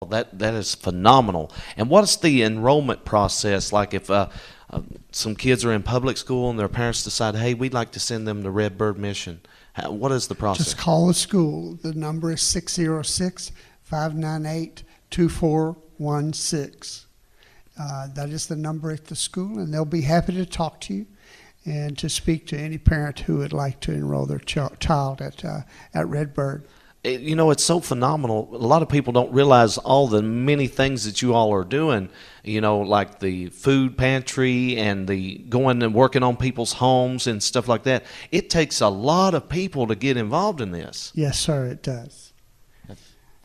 That is phenomenal. And what's the enrollment process like if some kids are in public school and their parents decide, hey, we'd like to send them to Redbird Mission? What is the process? Just call the school. The number is 606-598-2416. That is the number at the school, and they'll be happy to talk to you and to speak to any parent who would like to enroll their child at Redbird. It's so phenomenal. A lot of people don't realize all the many things that you all are doing, like the food pantry and the going and working on people's homes and stuff like that. It takes a lot of people to get involved in this. Yes, sir, it does.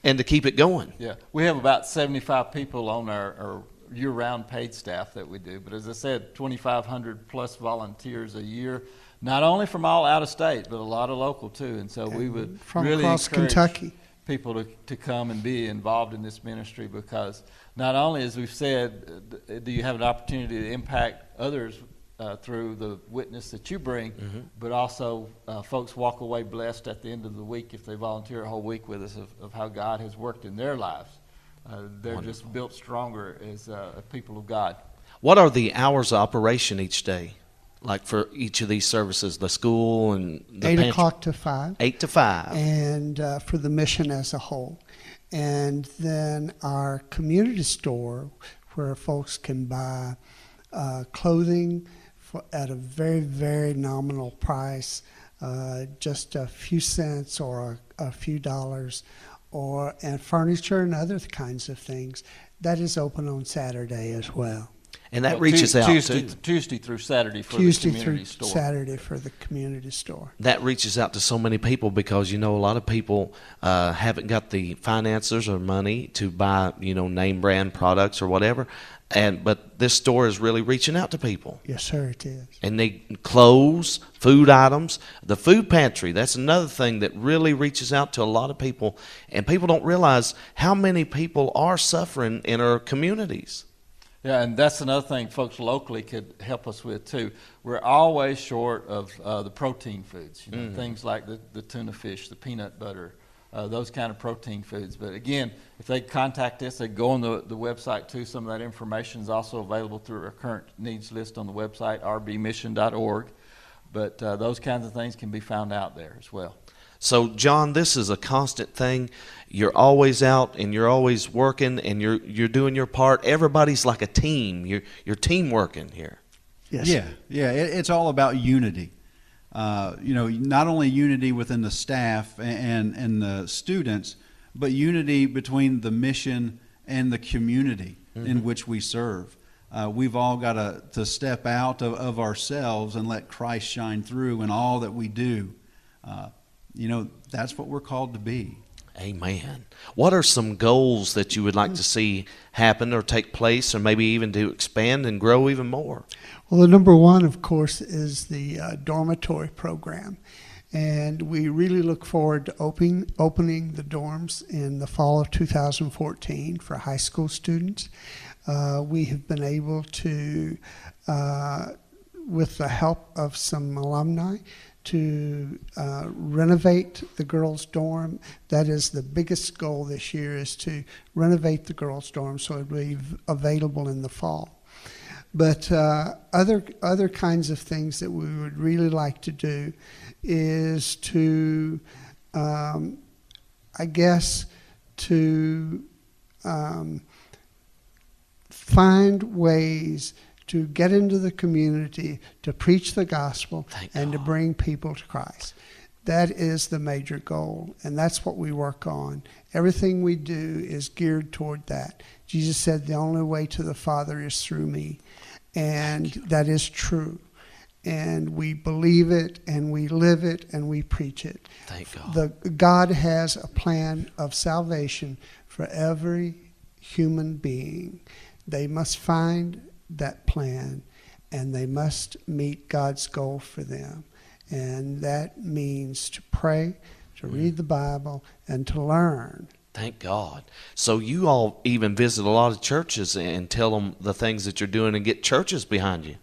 And to keep it going. Yeah, we have about 75 people on our year-round paid staff that we do. But as I said, 2,500 plus volunteers a year. Not only from all out of state, but a lot of local too. And so we would from really across encourage Kentucky people to come and be involved in this ministry, because not only, as we've said, do you have an opportunity to impact others through the witness that you bring, but also folks walk away blessed at the end of the week if they volunteer a whole week with us of how God has worked in their lives. They're Wonderful. just built stronger as people of God. What are the hours of operation each day? Like for each of these services, the school and the 8 pantry? o'clock to 5. 8 to 5. And for the mission as a whole. And then our community store, where folks can buy clothing at a very, very nominal price, just a few cents or a few dollars, and furniture and other kinds of things. That is open on Saturday as well. And that reaches out Tuesday through Saturday for the community store. Saturday for the community store. That reaches out to so many people because, a lot of people haven't got the finances or money to buy, name brand products or whatever. But this store is really reaching out to people. Yes, sir, it is. And they clothes, food items, the food pantry. That's another thing that really reaches out to a lot of people. And people don't realize how many people are suffering in our communities. Yeah, and that's another thing folks locally could help us with too. We're always short of the protein foods, things like the tuna fish, the peanut butter, those kind of protein foods. But again, if they contact us, they go on the website too. Some of that information is also available through our current needs list on the website, rbmission.org. But those kinds of things can be found out there as well. So, John, this is a constant thing. You're always out and you're always working and you're doing your part. Everybody's like a team. You're team working here. Yes. Yeah. It's all about unity. Not only unity within the staff and the students, but unity between the mission and the community in which we serve. We've all got to step out of ourselves and let Christ shine through in all that we do. That's what we're called to be. Amen. What are some goals that you would like to see happen or take place, or maybe even to expand and grow even more? Well, the number one, of course, is the dormitory program. And we really look forward to opening the dorms in the fall of 2014 for high school students. We have been able to, with the help of some alumni, to renovate the girls' dorm. That is the biggest goal this year, is to renovate the girls' dorm so it will be available in the fall. But other kinds of things that we would really like to do is to, find ways to get into the community, to preach the gospel, and to bring people to Christ. That is the major goal, and that's what we work on. Everything we do is geared toward that. Jesus said the only way to the Father is through me, and that is true. And we believe it, and we live it, and we preach it. Thank God. God has a plan of salvation for every human being. They must find that plan, and they must meet God's goal for them. And that means to pray, to read the Bible, and to learn. Thank God. So you all even visit a lot of churches and tell them the things that you're doing and get churches behind you.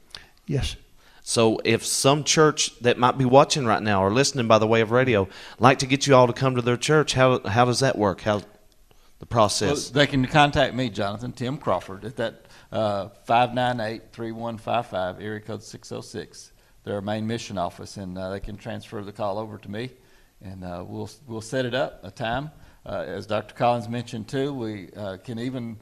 Yes. So if some church that might be watching right now or listening by the way of radio like to get you all to come to their church, how does that work? How the process? Well, they can contact me, Jonathan, Tim Crawford, at that 598-3155, area code 606. They're our main mission office, and they can transfer the call over to me, and we'll set it up a time. As Dr. Collins mentioned too, we can even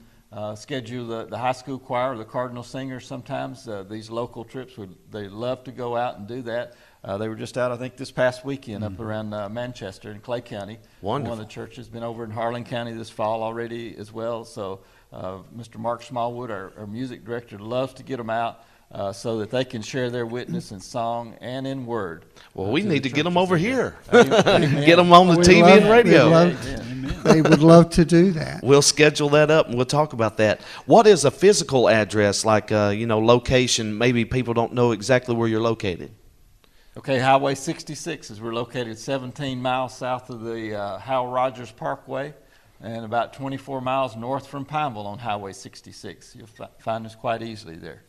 schedule the high school choir or the Cardinal Singers sometimes. These local trips, they love to go out and do that. They were just out, I think, this past weekend up around Manchester in Clay County. Wonderful. One of the churches been over in Harlan County this fall already as well. So Mr. Mark Smallwood, our music director, loves to get them out so that they can share their witness in song and in word. Well, we to need the to get them churches over out here. there. Amen. Get them on the We'd TV love- and radio. we'd love- Amen. They would love to do that. We'll schedule that up and we'll talk about that. What is a physical address, like, location? Maybe people don't know exactly where you're located. Okay, Highway 66 is we're located 17 miles south of the Howell Rogers Parkway and about 24 miles north from Pineville on Highway 66. You'll find us quite easily there.